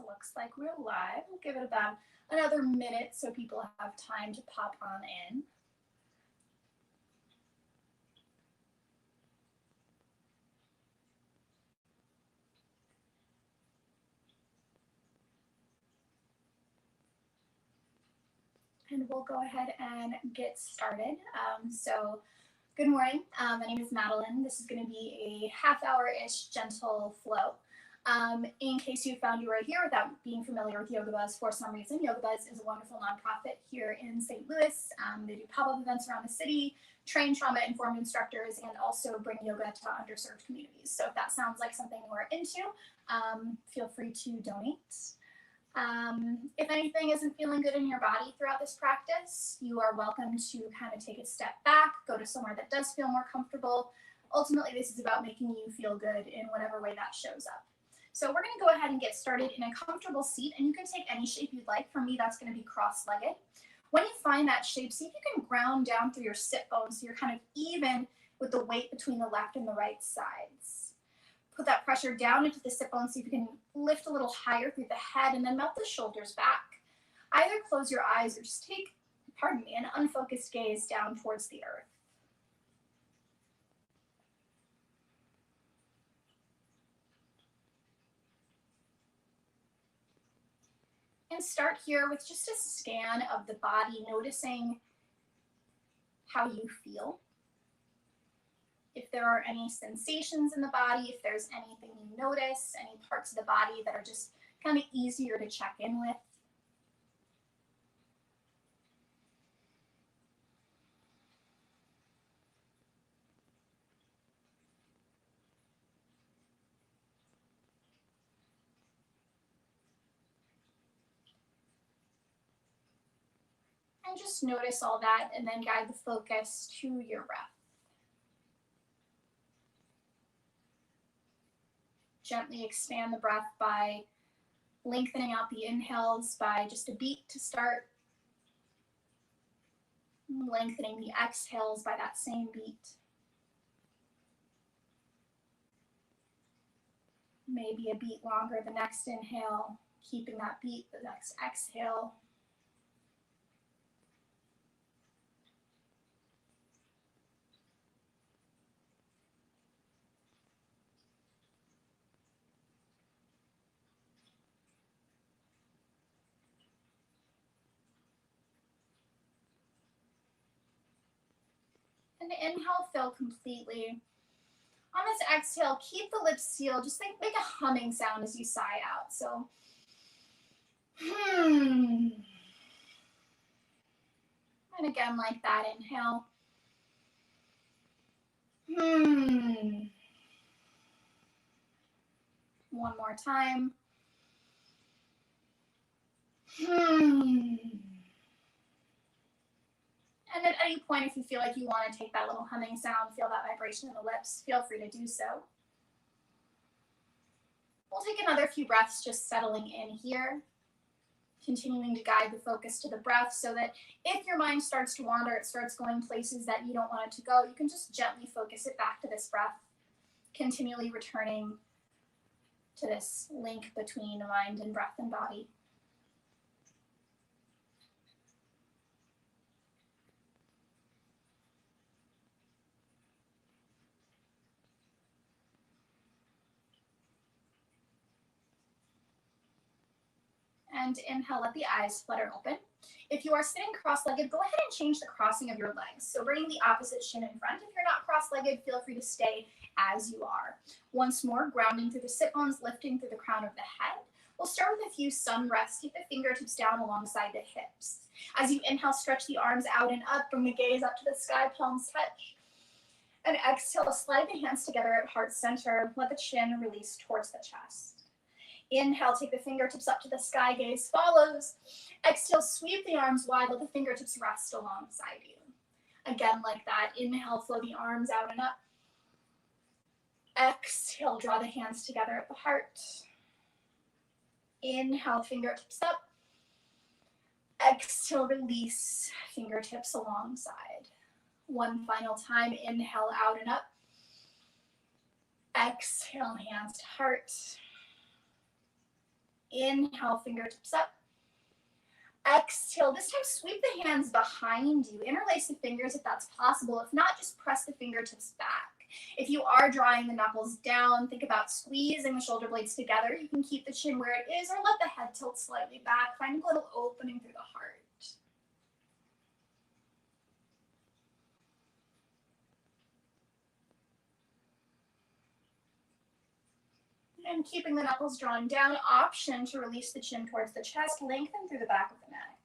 So it looks like we're live. We'll give it about another minute so people have time to pop on in. And we'll go ahead and get started. Good morning. My name is Madeline. This is going to be a half-hour-ish gentle flow. In case you found you were here without being familiar with Yoga Buzz for some reason, Yoga Buzz is a wonderful nonprofit here in St. Louis. They do pop-up events around the city, train trauma-informed instructors, and also bring yoga to underserved communities. So if that sounds like something you are into, feel free to donate. If anything isn't feeling good in your body throughout this practice, you are welcome to kind of take a step back, go to somewhere that does feel more comfortable. Ultimately, this is about making you feel good in whatever way that shows up. So we're going to go ahead and get started in a comfortable seat, and you can take any shape you'd like. For me, that's going to be cross-legged. When you find that shape, see if you can ground down through your sit bones so you're kind of even with the weight between the left and the right sides. Put that pressure down into the sit bones, see if you can lift a little higher through the head, and then melt the shoulders back. Either close your eyes or just take, an unfocused gaze down towards the earth. And start here with just a scan of the body, noticing how you feel. If there are any sensations in the body, if there's anything you notice, any parts of the body that are just kind of easier to check in with. And just notice all that and then guide the focus to your breath. Gently expand the breath by lengthening out the inhales by just a beat to start. Lengthening the exhales by that same beat. Maybe a beat longer the next inhale, keeping that beat the next exhale. And inhale, fill completely. On this exhale, keep the lips sealed. Just make a humming sound as you sigh out. So, And again, like that, inhale. One more time. And at any point, if you feel like you want to take that little humming sound, feel that vibration in the lips, feel free to do so. We'll take another few breaths just settling in here, continuing to guide the focus to the breath so that if your mind starts to wander, it starts going places that you don't want it to go, you can just gently focus it back to this breath, continually returning to this link between mind and breath and body. And inhale, let the eyes flutter open. If you are sitting cross-legged, go ahead and change the crossing of your legs. So bringing the opposite shin in front. If you're not cross-legged, feel free to stay as you are. Once more, grounding through the sit bones, lifting through the crown of the head. We'll start with a few sun breaths. Keep the fingertips down alongside the hips. As you inhale, stretch the arms out and up. Bring the gaze up to the sky, palms touch. And exhale, slide the hands together at heart center. Let the chin release towards the chest. Inhale, take the fingertips up to the sky, gaze follows. Exhale, sweep the arms wide, let the fingertips rest alongside you. Again, like that, inhale, flow the arms out and up. Exhale, draw the hands together at the heart. Inhale, fingertips up. Exhale, release, fingertips alongside. One final time, inhale, out and up. Exhale, hands to heart. Inhale, fingertips up. Exhale, this time sweep the hands behind you. Interlace the fingers if that's possible. If not, just press the fingertips back. If you are drawing the knuckles down, think about squeezing the shoulder blades together. You can keep the chin where it is or let the head tilt slightly back. Find a little opening through the heart. And keeping the knuckles drawn down, option to release the chin towards the chest, lengthen through the back of the neck.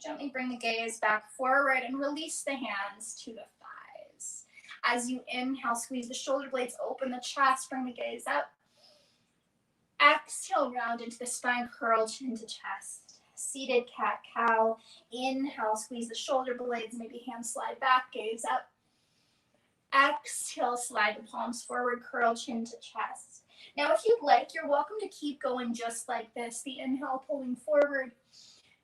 Gently bring the gaze back forward and release the hands to the thighs. As you inhale, squeeze the shoulder blades, open the chest, bring the gaze up. Exhale, round into the spine, curl chin to chest. Seated cat-cow. Inhale, squeeze the shoulder blades, maybe hands slide back, gaze up. Exhale, slide the palms forward, curl chin to chest. Now, if you'd like, you're welcome to keep going just like this. The inhale pulling forward,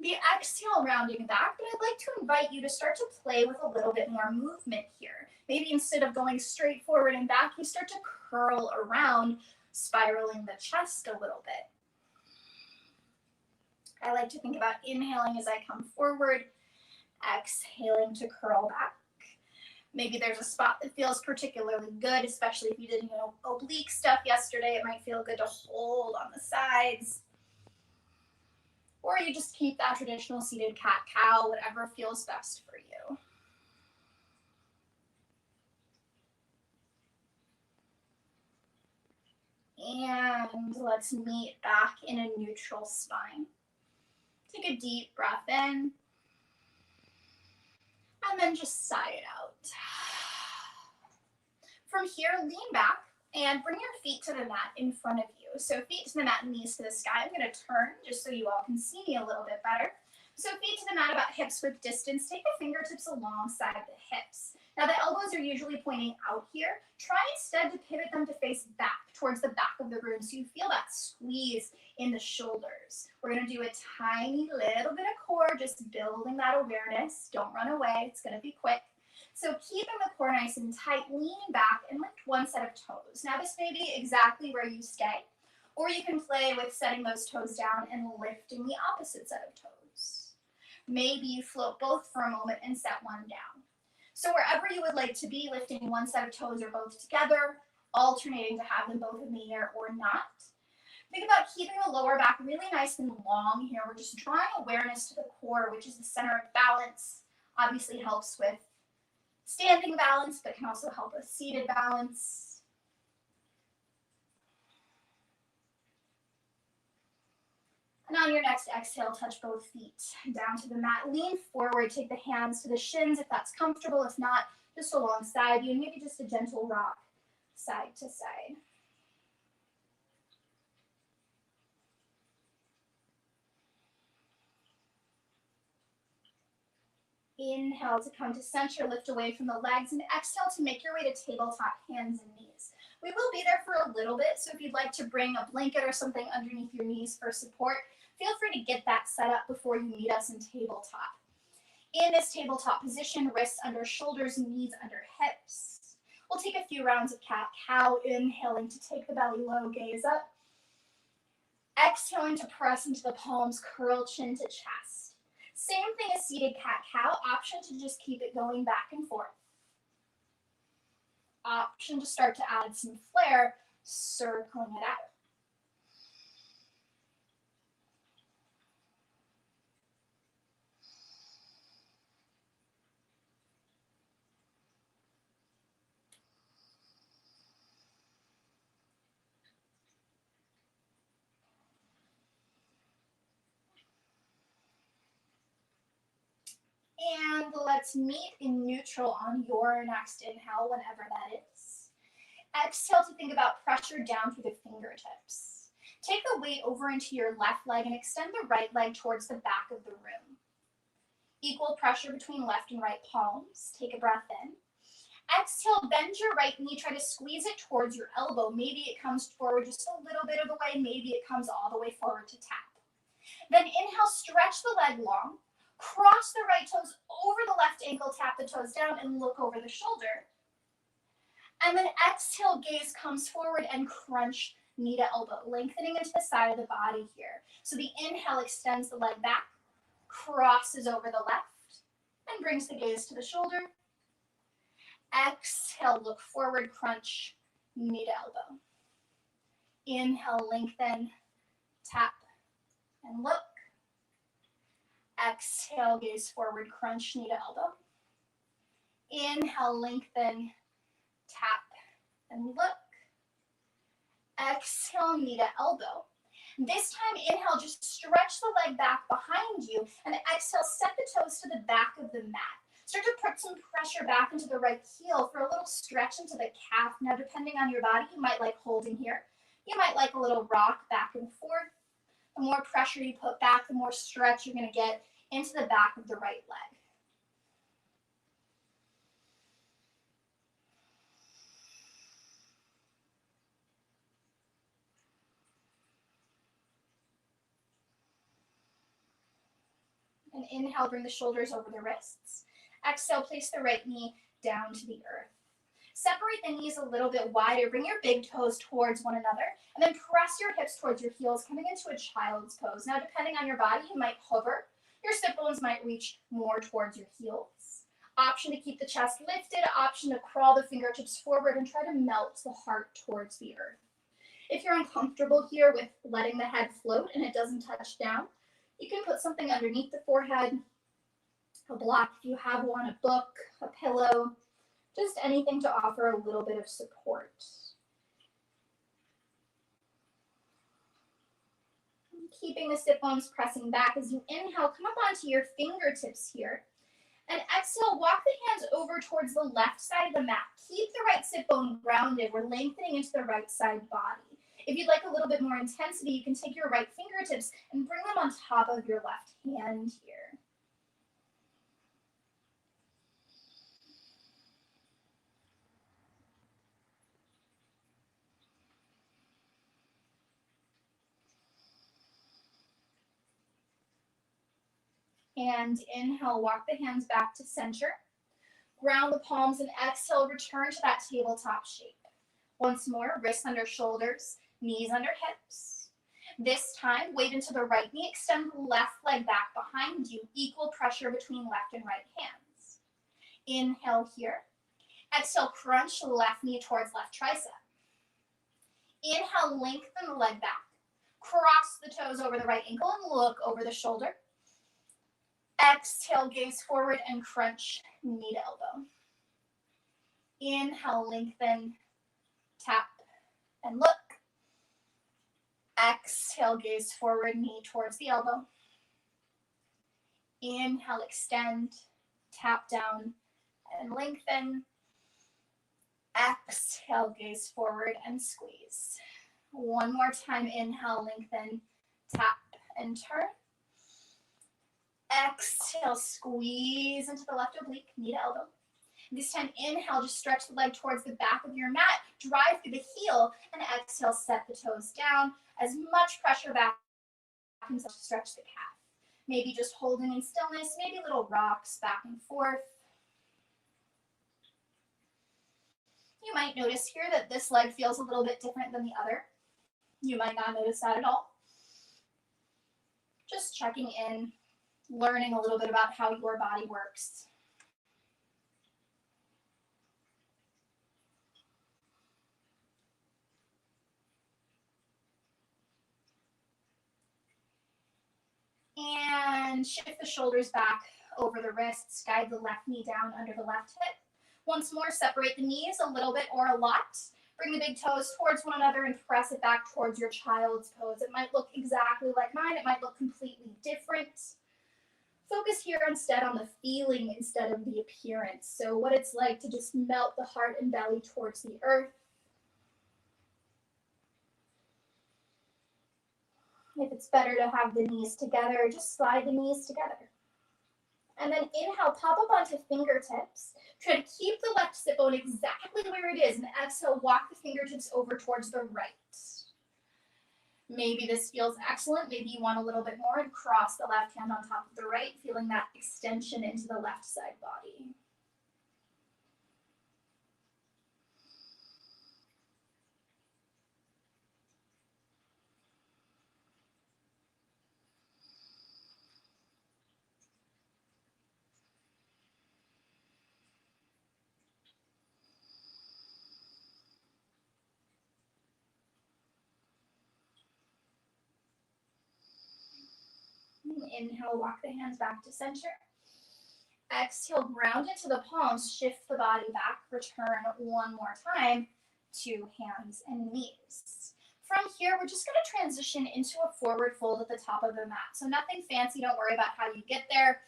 the exhale rounding back, but I'd like to invite you to start to play with a little bit more movement here. Maybe instead of going straight forward and back, you start to curl around, spiraling the chest a little bit. I like to think about inhaling as I come forward, exhaling to curl back. Maybe there's a spot that feels particularly good, especially if you did oblique stuff yesterday. It might feel good to hold on the sides. Or you just keep that traditional seated cat-cow, whatever feels best for you. And let's meet back in a neutral spine. Take a deep breath in. And then just sigh it out. From here, lean back and bring your feet to the mat in front of you. So feet to the mat, knees to the sky. I'm going to turn just so you all can see me a little bit better. So feet to the mat about hips width distance. Take the fingertips alongside the hips. Now the elbows are usually pointing out here. Try instead to pivot them to face back towards the back of the room so you feel that squeeze in the shoulders. We're going to do a tiny little bit of core, just building that awareness. Don't run away. It's going to be quick. So keeping the core nice and tight, lean back and lift one set of toes. Now this may be exactly where you stay, or you can play with setting those toes down and lifting the opposite set of toes. Maybe you float both for a moment and set one down. So wherever you would like to be, lifting one set of toes or both together, alternating to have them both in the air or not. Think about keeping the lower back really nice and long here. We're just drawing awareness to the core, which is the center of balance. Obviously helps with standing balance, but can also help with seated balance. And on your next exhale, touch both feet down to the mat. Lean forward, take the hands to the shins if that's comfortable. If not, just alongside you, and maybe just a gentle rock side to side. Inhale to come to center, lift away from the legs, and exhale to make your way to tabletop, hands and knees. We will be there for a little bit, so if you'd like to bring a blanket or something underneath your knees for support, feel free to get that set up before you meet us in tabletop. In this tabletop position, wrists under shoulders, knees under hips. We'll take a few rounds of cat-cow, inhaling to take the belly low, gaze up. Exhaling to press into the palms, curl chin to chest. Same thing as seated cat-cow, option to just keep it going back and forth. Option to start to add some flair, circling it out. And let's meet in neutral on your next inhale, whenever that is. Exhale to think about pressure down through the fingertips. Take the weight over into your left leg and extend the right leg towards the back of the room. Equal pressure between left and right palms. Take a breath in. Exhale, bend your right knee, try to squeeze it towards your elbow. Maybe it comes forward just a little bit of the way, maybe it comes all the way forward to tap. Then inhale, stretch the leg long. Cross the right toes over the left ankle, tap the toes down, and look over the shoulder. And then exhale, gaze comes forward and crunch knee to elbow, lengthening into the side of the body here. So the inhale extends the leg back, crosses over the left, and brings the gaze to the shoulder. Exhale, look forward, crunch knee to elbow. Inhale, lengthen, tap, and look. Exhale, gaze forward, crunch knee to elbow. Inhale, lengthen, tap, and look. Exhale, knee to elbow. This time, inhale, just stretch the leg back behind you, and exhale, step the toes to the back of the mat. Start to put some pressure back into the right heel for a little stretch into the calf. Now, depending on your body, you might like holding here. You might like a little rock back and forth. The more pressure you put back, the more stretch you're going to get into the back of the right leg. And inhale, bring the shoulders over the wrists. Exhale, place the right knee down to the earth. Separate the knees a little bit wider. Bring your big toes towards one another. And then press your hips towards your heels, coming into a child's pose. Now, depending on your body, you might hover. Your sit bones might reach more towards your heels. Option to keep the chest lifted. Option to crawl the fingertips forward and try to melt the heart towards the earth. If you're uncomfortable here with letting the head float and it doesn't touch down, you can put something underneath the forehead, a block if you have one, a book, a pillow, just anything to offer a little bit of support. Keeping the sit bones pressing back as you inhale, come up onto your fingertips here. And exhale, walk the hands over towards the left side of the mat. Keep the right sit bone grounded. We're lengthening into the right side body. If you'd like a little bit more intensity, you can take your right fingertips and bring them on top of your left hand here. And inhale, walk the hands back to center. Ground the palms and exhale, return to that tabletop shape. Once more, wrists under shoulders, knees under hips. This time, weight into the right knee, extend the left leg back behind you, equal pressure between left and right hands. Inhale here. Exhale, crunch the left knee towards left tricep. Inhale, lengthen the leg back. Cross the toes over the right ankle and look over the shoulder. Exhale, gaze forward and crunch knee to elbow. Inhale, lengthen, tap, and look. Exhale, gaze forward, knee towards the elbow. Inhale, extend, tap down, and lengthen. Exhale, gaze forward and squeeze. One more time, inhale, lengthen, tap, and turn. Exhale, squeeze into the left oblique, knee to elbow. This time, inhale, just stretch the leg towards the back of your mat, drive through the heel, and exhale, set the toes down. As much pressure back and stretch the calf. Maybe just holding in stillness, maybe little rocks back and forth. You might notice here that this leg feels a little bit different than the other. You might not notice that at all. Just checking in, learning a little bit about how your body works. And shift the shoulders back over the wrists, guide the left knee down under the left hip. Once more, separate the knees a little bit or a lot. Bring the big toes towards one another and press it back towards your child's pose. It might look exactly like mine. It might look completely different. Focus here instead on the feeling instead of the appearance. So what it's like to just melt the heart and belly towards the earth. If it's better to have the knees together, just slide the knees together. And then inhale, pop up onto fingertips. Try to keep the left sit bone exactly where it is. And exhale, walk the fingertips over towards the right. Maybe this feels excellent. Maybe you want a little bit more and cross the left hand on top of the right, feeling that extension into the left side body. Inhale, walk the hands back to center. Exhale, ground into the palms, shift the body back, return one more time to hands and knees. From here, we're just going to transition into a forward fold at the top of the mat. So nothing fancy, don't worry about how you get there.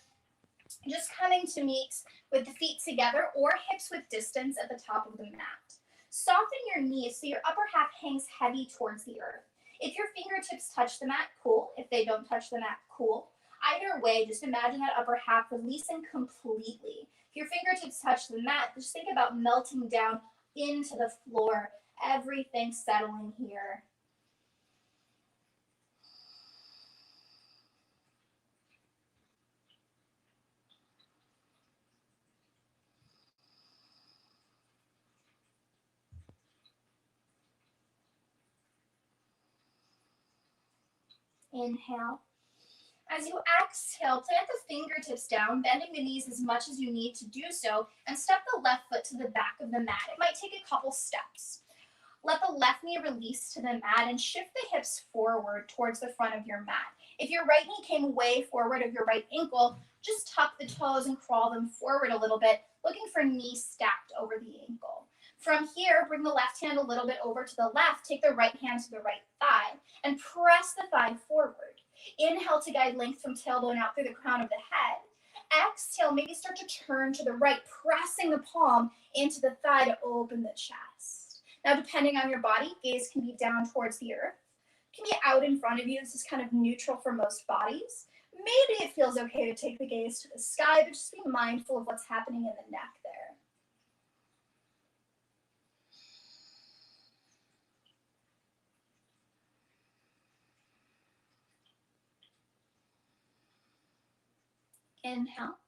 Just coming to meet with the feet together or hips with distance at the top of the mat. Soften your knees so your upper half hangs heavy towards the earth. If your fingertips touch the mat, cool. If they don't touch the mat, cool. Either way, just imagine that upper half releasing completely. If your fingertips touch the mat, just think about melting down into the floor, everything settling here. Inhale. As you exhale, plant the fingertips down, bending the knees as much as you need to do so, and step the left foot to the back of the mat. It might take a couple steps. Let the left knee release to the mat and shift the hips forward towards the front of your mat. If your right knee came way forward of your right ankle, just tuck the toes and crawl them forward a little bit, looking for knees stacked over the ankle. From here, bring the left hand a little bit over to the left, take the right hand to the right thigh, and press the thigh forward. Inhale to guide length from tailbone out through the crown of the head. Exhale, maybe start to turn to the right, pressing the palm into the thigh to open the chest. Now, depending on your body, gaze can be down towards the earth. It can be out in front of you. This is kind of neutral for most bodies. Maybe it feels okay to take the gaze to the sky, but just be mindful of what's happening in the neck there. Inhale.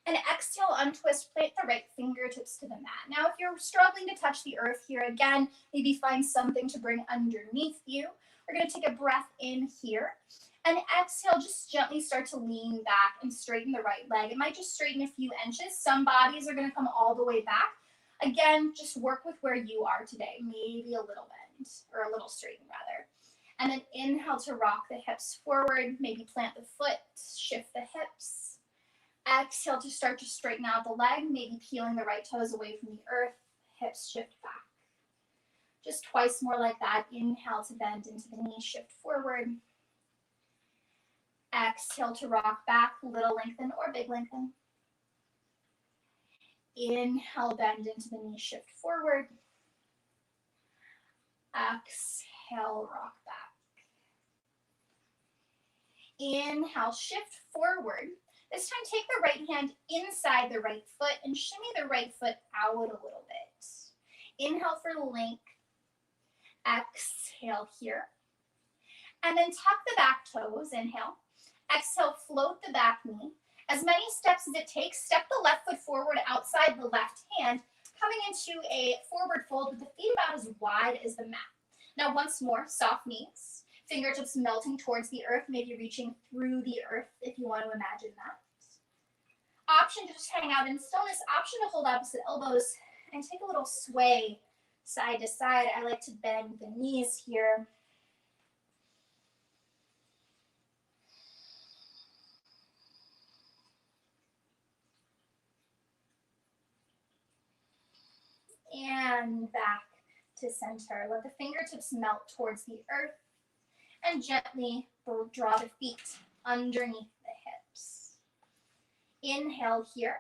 And exhale, untwist, plant the right fingertips to the mat. Now, if you're struggling to touch the earth here, again, maybe find something to bring underneath you. We're going to take a breath in here. And exhale, just gently start to lean back and straighten the right leg. It might just straighten a few inches. Some bodies are going to come all the way back. Again, just work with where you are today. Maybe a little bend, or a little straighten rather. And then inhale to rock the hips forward. Maybe plant the foot, shift the hips. Exhale to start to straighten out the leg, maybe peeling the right toes away from the earth, hips shift back. Just twice more like that. Inhale to bend into the knee, shift forward. Exhale to rock back, little lengthen or big lengthen. Inhale, bend into the knee, shift forward. Exhale, rock back. Inhale, shift forward. This time, take the right hand inside the right foot and shimmy the right foot out a little bit. Inhale for length. Exhale here. And then tuck the back toes. Inhale. Exhale, float the back knee. As many steps as it takes, step the left foot forward outside the left hand, coming into a forward fold with the feet about as wide as the mat. Now, once more, soft knees. Fingertips melting towards the earth, maybe reaching through the earth if you want to imagine that. Option to just hang out in stillness. Option to hold opposite elbows and take a little sway side to side. I like to bend the knees here. And back to center. Let the fingertips melt towards the earth. And gently draw the feet underneath the hips. Inhale here.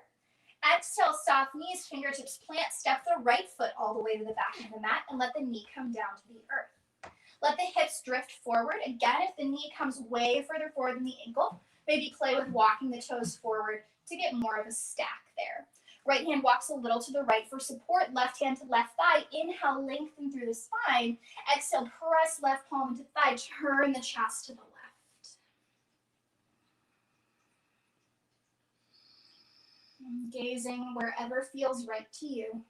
Exhale, soft knees, fingertips plant. Step the right foot all the way to the back of the mat and let the knee come down to the earth. Let the hips drift forward. Again, if the knee comes way further forward than the ankle, maybe play with walking the toes forward to get more of a stack there. Right hand walks a little to the right for support. Left hand to left thigh. Inhale, lengthen through the spine. Exhale, press left palm into thigh. Turn the chest to the left. Gazing wherever feels right to you.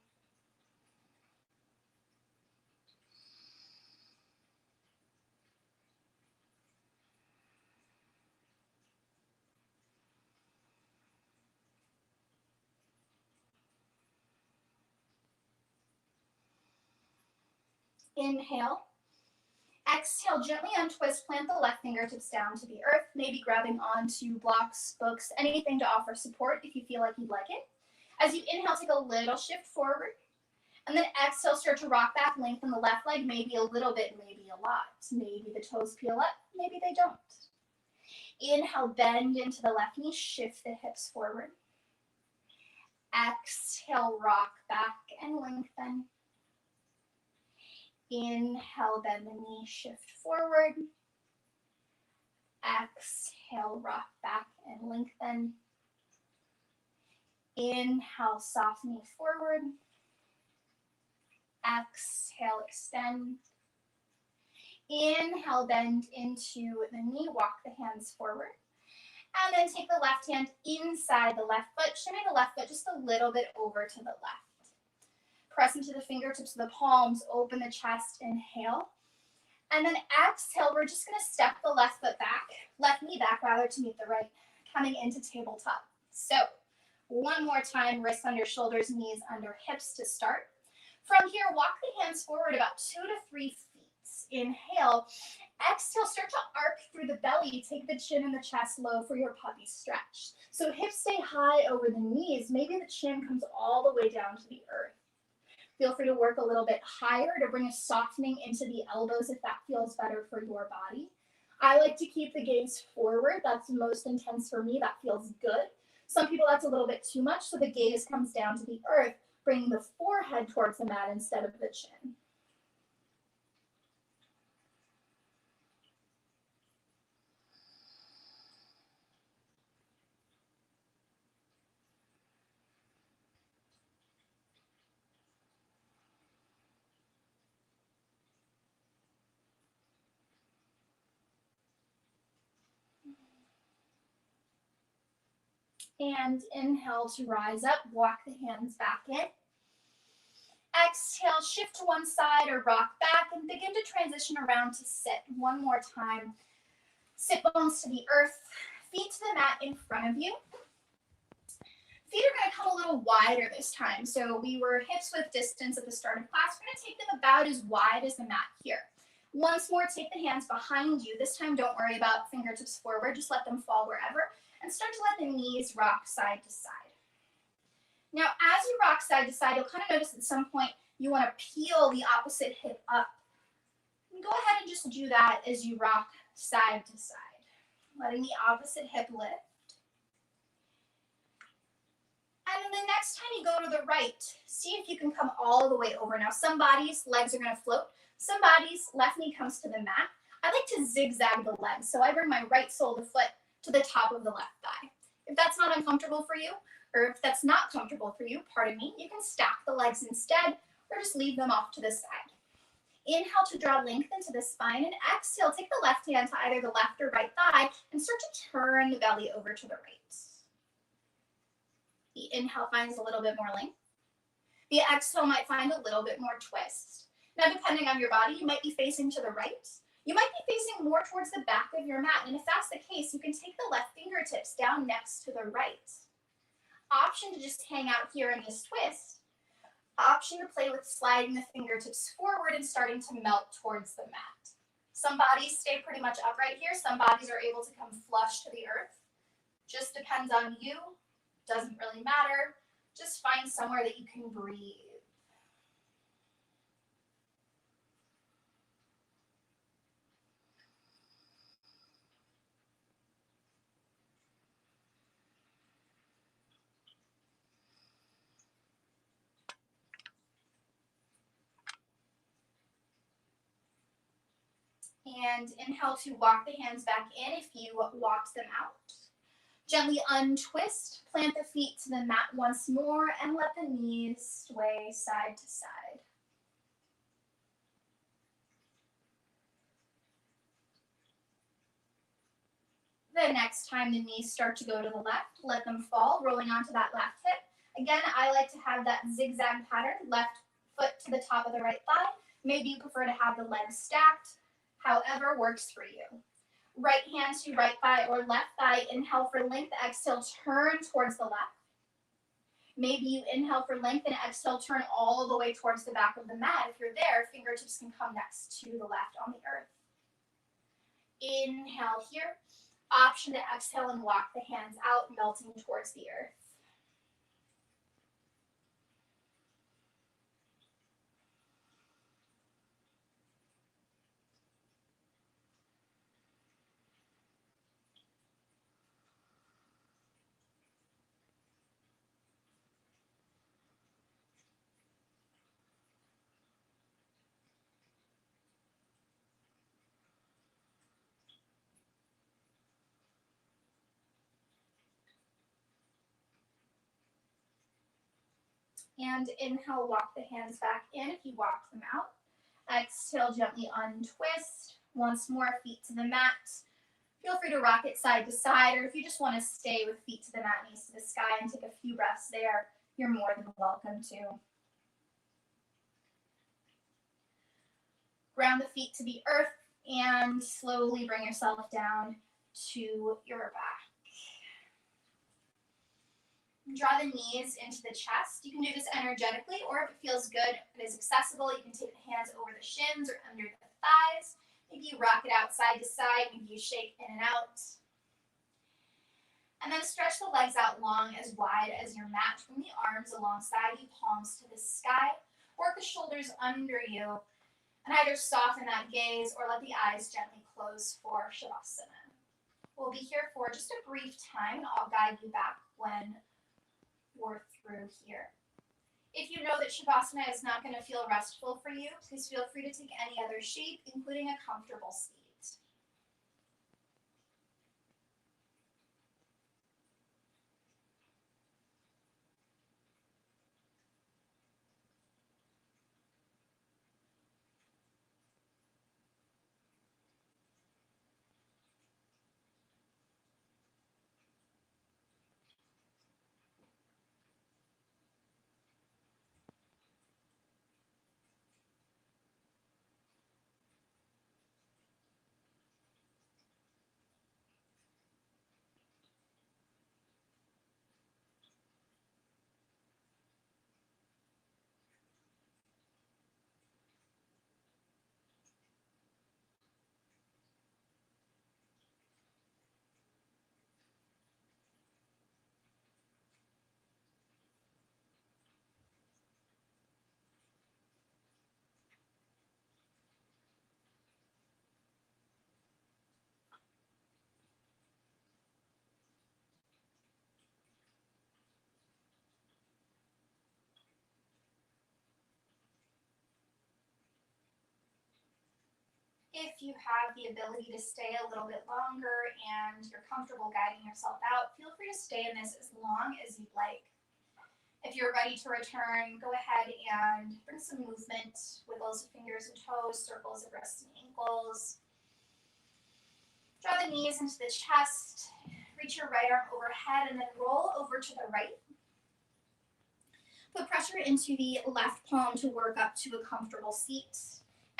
Inhale. Exhale, gently untwist, plant the left fingertips down to the earth, maybe grabbing onto blocks, books, anything to offer support if you feel like you'd like it. As you inhale, take a little shift forward. And then exhale, start to rock back, lengthen the left leg, maybe a little bit, maybe a lot. Maybe the toes peel up, maybe they don't. Inhale, bend into the left knee, shift the hips forward. Exhale, rock back and lengthen. Inhale, bend the knee, shift forward. Exhale, rock back and lengthen. Inhale, soft knee forward. Exhale, extend. Inhale, bend into the knee, walk the hands forward. And then take the left hand inside the left foot, shimmy the left foot just a little bit over to the left. Press into the fingertips of the palms, open the chest, inhale. And then exhale, we're just gonna step the left foot back, left knee back rather to meet the right, coming into tabletop. So one more time, wrists under shoulders, knees under hips to start. From here, walk the hands forward about 2 to 3 feet. Inhale, exhale, start to arc through the belly. Take the chin and the chest low for your puppy stretch. So hips stay high over the knees. Maybe the chin comes all the way down to the earth. Feel free to work a little bit higher to bring a softening into the elbows if that feels better for your body. I like to keep the gaze forward. That's most intense for me. That feels good. Some people, that's a little bit too much, so the gaze comes down to the earth, bringing the forehead towards the mat instead of the chin. And inhale to rise up, walk the hands back in. Exhale, shift to one side or rock back and begin to transition around to sit. One more time. Sit bones to the earth, feet to the mat in front of you. Feet are going to come a little wider this time. So we were hips width distance at the start of class. We're going to take them about as wide as the mat here. Once more, take the hands behind you. This time, don't worry about fingertips forward. Just let them fall wherever. And start to let the knees rock side to side. Now, as you rock side to side, you'll kind of notice at some point you want to peel the opposite hip up. And go ahead and just do that as you rock side to side, letting the opposite hip lift. And then the next time you go to the right, see if you can come all the way over. Now, some bodies, legs are going to float. Some bodies, left knee comes to the mat. I like to zigzag the legs, so I bring my right sole of the foot to the top of the left thigh. If that's not uncomfortable for you, or if that's not comfortable for you, pardon me, you can stack the legs instead, or just leave them off to the side. Inhale to draw length into the spine, and exhale, take the left hand to either the left or right thigh, and start to turn the belly over to the right. The inhale finds a little bit more length. The exhale might find a little bit more twist. Now, depending on your body, you might be facing to the right. You might be facing more towards the back of your mat, and if that's the case, you can take the left fingertips down next to the right. Option to just hang out here in this twist. Option to play with sliding the fingertips forward and starting to melt towards the mat. Some bodies stay pretty much upright here. Some bodies are able to come flush to the earth. Just depends on you. Doesn't really matter. Just find somewhere that you can breathe. And inhale to walk the hands back in if you walked them out. Gently untwist, plant the feet to the mat once more, and let the knees sway side to side. The next time the knees start to go to the left, let them fall, rolling onto that left hip. Again, I like to have that zigzag pattern, left foot to the top of the right thigh. Maybe you prefer to have the legs stacked, however works for you. Right hand to right thigh or left thigh, inhale for length, exhale, turn towards the left. Maybe you inhale for length and exhale, turn all the way towards the back of the mat. If you're there, fingertips can come next to the left on the earth. Inhale here. Option to exhale and walk the hands out, melting towards the earth. And inhale, walk the hands back in if you walk them out. Exhale, gently untwist. Once more, feet to the mat. Feel free to rock it side to side, or if you just want to stay with feet to the mat, knees to the sky, and take a few breaths there, you're more than welcome to. Ground the feet to the earth and slowly bring yourself down to your back. Draw the knees into the chest. You can do this energetically, or if it feels good, it is accessible, you can take the hands over the shins or under the thighs. Maybe you rock it out side to side, maybe you shake in and out. And then stretch the legs out long, as wide as your mat. Bring the arms alongside you, palms to the sky. Work the shoulders under you, and either soften that gaze or let the eyes gently close for Shavasana. We'll be here for just a brief time, and I'll guide you back when we're through here. If you know that Shavasana is not going to feel restful for you, please feel free to take any other shape, including a comfortable seat. If you have the ability to stay a little bit longer and you're comfortable guiding yourself out, feel free to stay in this as long as you'd like. If you're ready to return, go ahead and bring some movement, wiggles of fingers and toes, circles of wrists and ankles. Draw the knees into the chest, reach your right arm overhead, and then roll over to the right. Put pressure into the left palm to work up to a comfortable seat.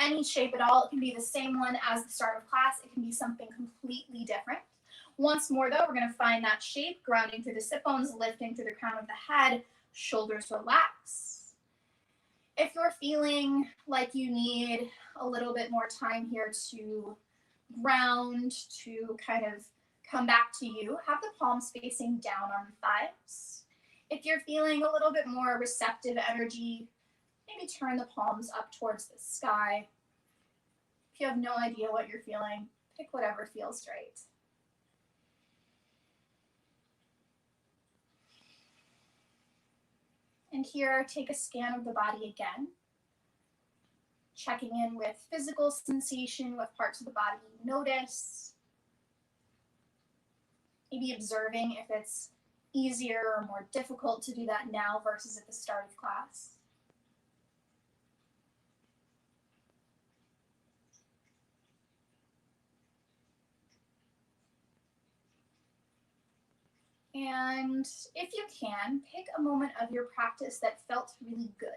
Any shape at all. It can be the same one as the start of class. It can be something completely different. Once more though, we're going to find that shape, grounding through the sit bones, lifting through the crown of the head, shoulders relax. If you're feeling like you need a little bit more time here to ground, to kind of come back to you, have the palms facing down on the thighs. If you're feeling a little bit more receptive energy, maybe turn the palms up towards the sky. If you have no idea what you're feeling, pick whatever feels right. And here, take a scan of the body again. Checking in with physical sensation, what parts of the body you notice. maybe observing if it's easier or more difficult to do that now versus at the start of class. And if you can, pick a moment of your practice that felt really good,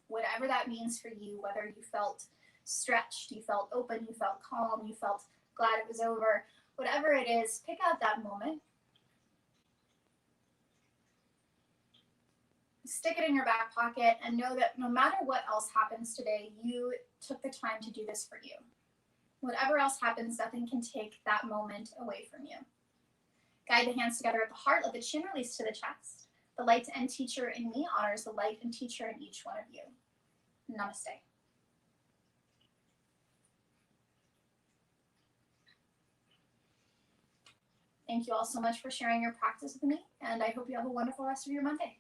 whatever that means for you, whether you felt stretched, you felt open, you felt calm, you felt glad it was over, whatever it is, pick out that moment. Stick it in your back pocket and know that no matter what else happens today, you took the time to do this for you. Whatever else happens, nothing can take that moment away from you. Guide the hands together at the heart, let the chin release to the chest. The light and teacher in me honors the light and teacher in each one of you. Namaste. Thank you all so much for sharing your practice with me, and I hope you have a wonderful rest of your Monday.